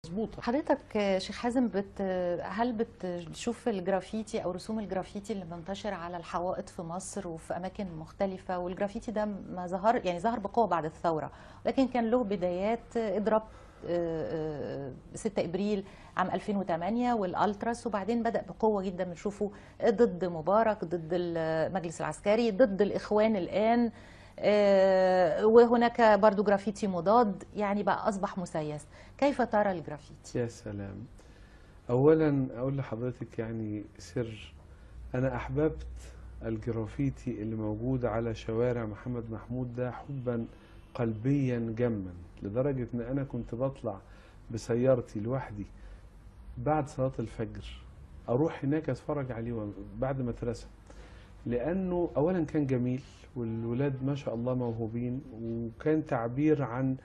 مظبوطة. حضرتك شيخ حازم هل بتشوف الجرافيتي او رسوم الجرافيتي اللي منتشره على الحوائط في مصر وفي اماكن مختلفه، والجرافيتي ده ما ظهر يعني ظهر بقوه بعد الثوره، لكن كان له بدايات اضراب 6 ابريل عام 2008 والالتراس، وبعدين بدا بقوه جدا بنشوفه ضد مبارك، ضد المجلس العسكري، ضد الاخوان الان، وهناك برضو جرافيتي مضاد، يعني بقى أصبح مسيس. كيف ترى الجرافيتي؟ يا سلام. أولا أقول لحضرتك يعني سر، أنا أحببت الجرافيتي اللي موجود على شوارع محمد محمود ده حبا قلبيا جما، لدرجة أن أنا كنت بطلع بسيارتي لوحدي بعد صلاة الفجر أروح هناك أتفرج عليه بعد ما اترسم، لأنه أولا كان جميل والولاد ما شاء الله موهوبين، وكان تعبير عن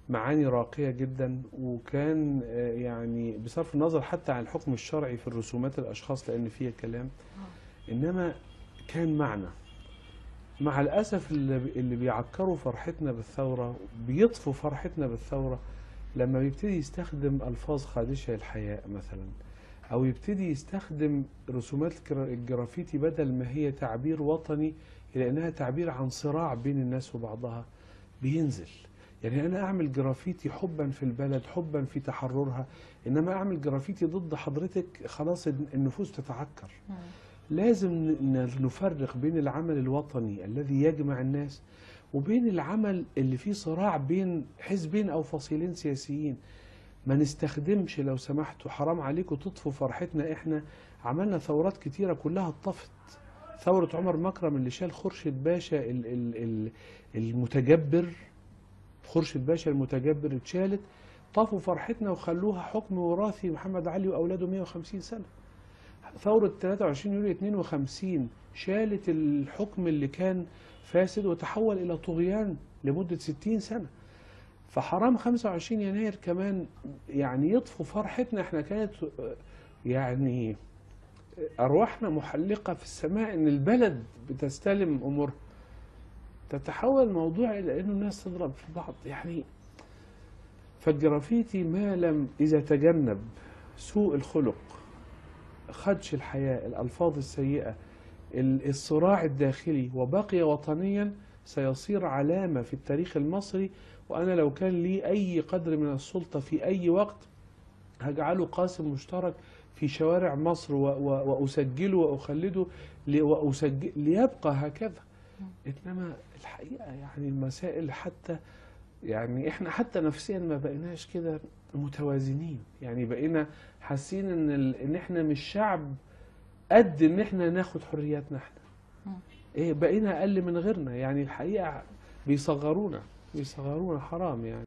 معاني راقية جدا، وكان يعني بصرف النظر حتى عن الحكم الشرعي في الرسومات الأشخاص لأن فيها كلام، إنما كان معنى. مع الأسف اللي بيعكروا فرحتنا بالثورة بيطفوا فرحتنا بالثورة لما بيبتدي يستخدم ألفاظ خادشة للحياء مثلا، أو يبتدي يستخدم رسومات الجرافيتي بدل ما هي تعبير وطني إلى أنها تعبير عن صراع بين الناس وبعضها، بينزل. يعني أنا أعمل جرافيتي حبا في البلد، حبا في تحررها، إنما أعمل جرافيتي ضد حضرتك خلاص النفوس تتعكر. لازم نفرق بين العمل الوطني الذي يجمع الناس وبين العمل اللي فيه صراع بين حزبين أو فصيلين سياسيين. ما نستخدمش لو سمحتوا، حرام عليكم تطفوا فرحتنا. احنا عملنا ثورات كتيرة كلها اتطفت. ثورة عمر مكرم اللي شال خورشيد باشا المتجبر، خورشيد باشا المتجبر اتشالت، طفوا فرحتنا وخلوها حكم وراثي محمد علي وأولاده 150 سنة. ثورة 23 يوليو 52 شالت الحكم اللي كان فاسد وتحول إلى طغيان لمدة 60 سنة. فحرام 25 يناير كمان يعني يطفوا فرحتنا. احنا كانت يعني أرواحنا محلقة في السماء إن البلد بتستلم أمورها، تتحول الموضوع إلى إنه الناس تضرب في بعض يعني. فالجرافيتي ما لم إذا تجنب سوء الخلق، خدش الحياة، الألفاظ السيئة، الصراع الداخلي، وبقي وطنيا، سيصير علامة في التاريخ المصري. وأنا لو كان لي أي قدر من السلطة في أي وقت هجعله قاسم مشترك في شوارع مصر وأسجله وأخلده ليبقى هكذا. إنما الحقيقة يعني المسائل حتى يعني إحنا حتى نفسيا ما بقيناش كده متوازنين، يعني بقينا حاسين إن إحنا مش شعب قد إن إحنا ناخد حرياتنا. إحنا إيه بقينا أقل من غيرنا، يعني الحقيقة بيصغرونا حرام يعني.